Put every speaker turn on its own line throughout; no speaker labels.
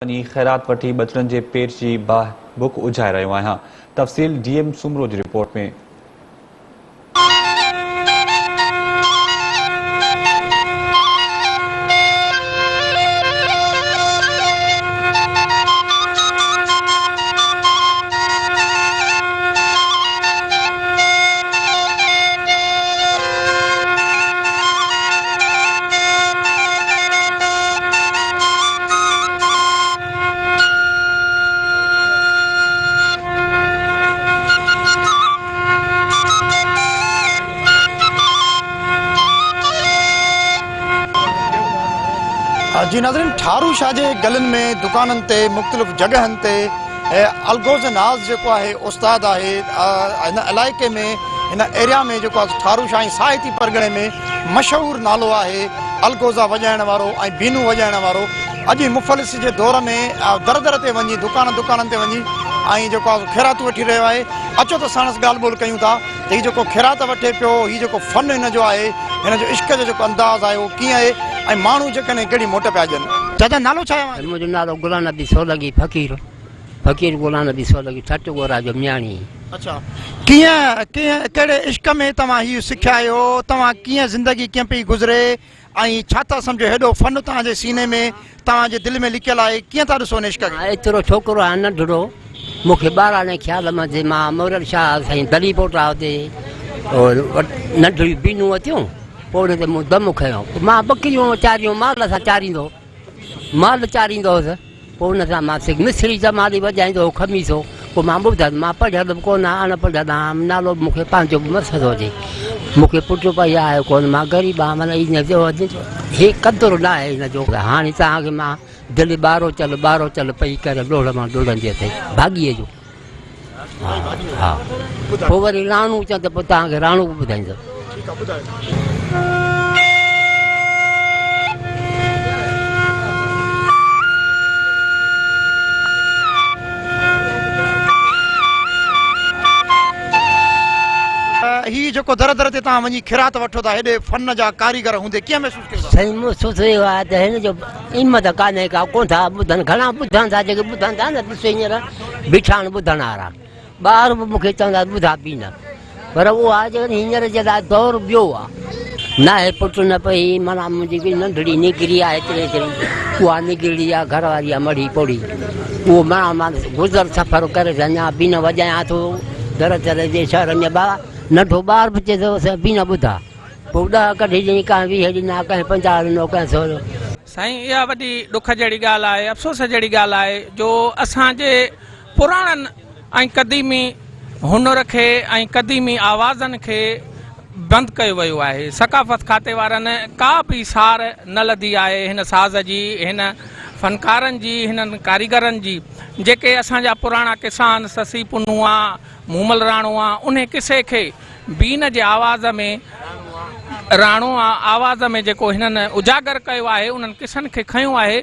ख़ैरात वठी बचड़नि जे पेट जी बुख उझाए रहियो आहियां। तफ़सील डीएम सुमरो जी रिपोर्ट में।
जी नाज़रीन, ठारू शाह जे गलन में दुकानन ते मुख़्तलिफ़ जगहन ते अलगोज़ नाज़ जेको आहे उस्ताद आहे इन इलाइक़े में इन एरिया में जेको आहे ठारू शाह साहिती परगणे में मशहूर नालो आहे अलगोज़ा वॼाइण वारो ऐं बीनू वॼाइण वारो। अॼु मुफ़लिस जे दौर में दर दर ते वञी दुकाननि ते वञी ऐं जेको आहे ख़ैरातूं वठी रहियो आहे। अचो त साणस ॻाल्हि ॿोल कयूं था त हीउ जेको ख़ैरात वठे पियो, हीउ जेको फ़न हिन जो आहे, हिन जो इश्क जो जेको अंदाज़ आहे उहो कीअं आहे ऐं माण्हू जेकॾहिं कहिड़ी मोट पिया ॾियनि। दादा नालो छा आहे?
मुंहिंजो नालो गुलाम नबी सोलंगी फ़क़ीर गुलाम नबी सोलंगी ठट गोरा जो म्याणी।
अच्छा, कीअं कहिड़े इश्क में तव्हां हीउ सिखिया आहियो? तव्हां कीअं ज़िंदगी कीअं पई गुज़रे ऐं छा था सम्झो हेॾो फ़न तव्हांजे सीने में तव्हांजे दिलि में लिकियलु आहे? कीअं था ॾिसो हिन इश्क खे?
एतिरो छोकिरो आहे नंढड़ो, मूंखे 12 ख़्याल में मां मोरल शाह साईं दली पोटा हुते नंढड़ी बीनूं अचियूं, पोइ हुन ते मूं दम खयो। मां बकरियूं चारियूं माल सां माल चारींदो हुउसि। पोइ हुन सां मां मिस्त्री जमाली वॼाईंदो हो खमीसो। पोइ मां ॿुधायो मां पढ़ियल बि कोन आहियां, अनपढ़ आहियां, नालो मूंखे पंहिंजो बि मसद हुजे। मूंखे पुटु पई आहे कोन, मां ग़रीब आहियां, माना इन जो हे क़दुरु न आहे हिन जो। हाणे तव्हांखे मां दिलि ॿारो चल पई करे ॾोड़ मां ॾोड़ंदी अथई भाॻीअ जो। हा, पोइ वरी राणू चवंद पोइ तव्हांखे राणू बि ॿुधाईंदो।
हीउ जेको दर दर ते तव्हां वञी ख़ैरात वठो था, हेॾे फ़न जा कारीगर हूंदे कीअं महसूसु कयो?
साईं महसूसु इहो आहे त हिन जो हिमत कान्हे का, कोन था ॿुधनि, घणा ॿुधनि था, जेके ॿुधनि था न ॾिसो हींअर बीठाण ॿुधण वारा ॿार बि मूंखे चवंदा ॿुधा बि न, पर उहो आहे जेकॾहिं हींअर जे लाइ दौरु ॿियो आहे। न आहे पुटु न पई, माना मुंहिंजी नंढड़ी निकिरी आहे एतिरी, उहा निकिरी आहे घरवारी आहे मड़ी पोड़ी, उहो मां गुज़र सफ़र करे अञा बि न वॼायां थो दर दर जे शहर में। नंढो ॿार बि चए थो बि न ॿुधा, पोइ 10 कढी ॾिनी, कंहिं 20 ॾिना, कंहिं 50 ॾिनो, कंहिं 100।
साईं इहा वॾी ॾुख जहिड़ी ॻाल्हि आहे, अफ़सोस जहिड़ी ॻाल्हि आहे जो असांजे पुराणनि ऐं क़दीमी हुनुर खे ऐं क़दीमी आवाज़नि खे बंदि कयो वियो आहे। सकाफ़त खाते वारनि का बि सार न लधी आहे हिन साज़ जी, हिन फ़नकारनि जी, हिननि कारीगरनि जी। जेके असांजा पुराणा किसान ससी पुनुआ मूमल राणो आहे, उन किसे खे बीन जे आवाज़ में राणो आवाज़ में जेको हिननि उजागर कयो आहे, उन्हनि किसनि खे खयो आहे,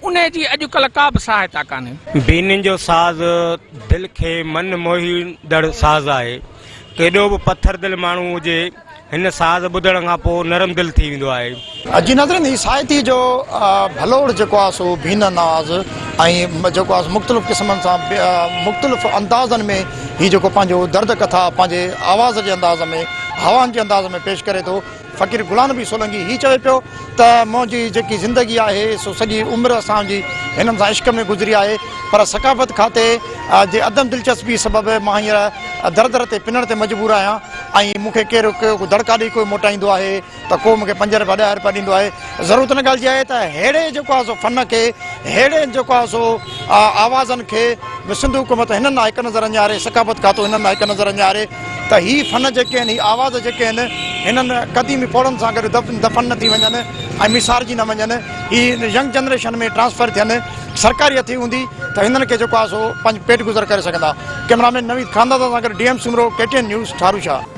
उन जी अॼुकल्ह का बि सहायता कान्हे।
बीननि जो साज़ दिलि खे मन मोहींदड़ साज़ आहे। केॾो बि पथर दिलि माण्हू हुजे, हिन साज़ ॿुधण खां पोइ नरम दिलि थी वेंदो आहे।
जी नाज़रीन, ही साहिती जो भलोड़ जेको आहे सो बीन नाज़ ऐं जेको आहे मुख़्तलिफ़ क़िस्मनि सां मुख़्तलिफ़ अंदाज़नि में हीउ जेको पंहिंजो दर्द कथा पंहिंजे आवाज़ जे अंदाज़ में, हवानि जे अंदाज़ में पेश करे थो। फ़क़ीर गुलाम नबी सोलंगी हीउ चवे पियो त मुंहिंजी जेकी ज़िंदगी आहे सो सॼी उमिरि असांजी हिननि सां इश्क में गुज़री आहे, पर सकाफ़त खाते जे अदम दिलचस्पी सबबि मां हींअर दर दर ते पिनण ते मजबूर आहियां ऐं मूंखे केरु दड़का ॾेई कोई मोटाईंदो आहे त को मूंखे 5 रुपया 10 रुपया ॾींदो आहे। ज़रूरत न ॻाल्हि जी आहे त अहिड़े जेको आहे सो फ़न खे, अहिड़े जेको आहे सो आवाज़नि खे सिंध हुकूमत हिननि हिकु नज़र अञारे, सकाफ़त खातो हिननि हिकु नज़र अञारे त हीअ फ़न जेके आहिनि, हीअ आवाज़ जेके आहिनि, हिननि क़दीमी पौड़नि सां गॾु दफ़न न थी वञनि ऐं मिसारजी न वञनि। हीअ यंग जनरेशन में ट्रांसफर थियनि, सरकारी हथी हूंदी त हिननि खे जेको आहे सो पंहिंजो पेट गुज़र करे सघंदा। कैमरामैन नवीद खानदादा सां गॾु डीएम सुमरो, KTN न्यूज़, ठारू शाह।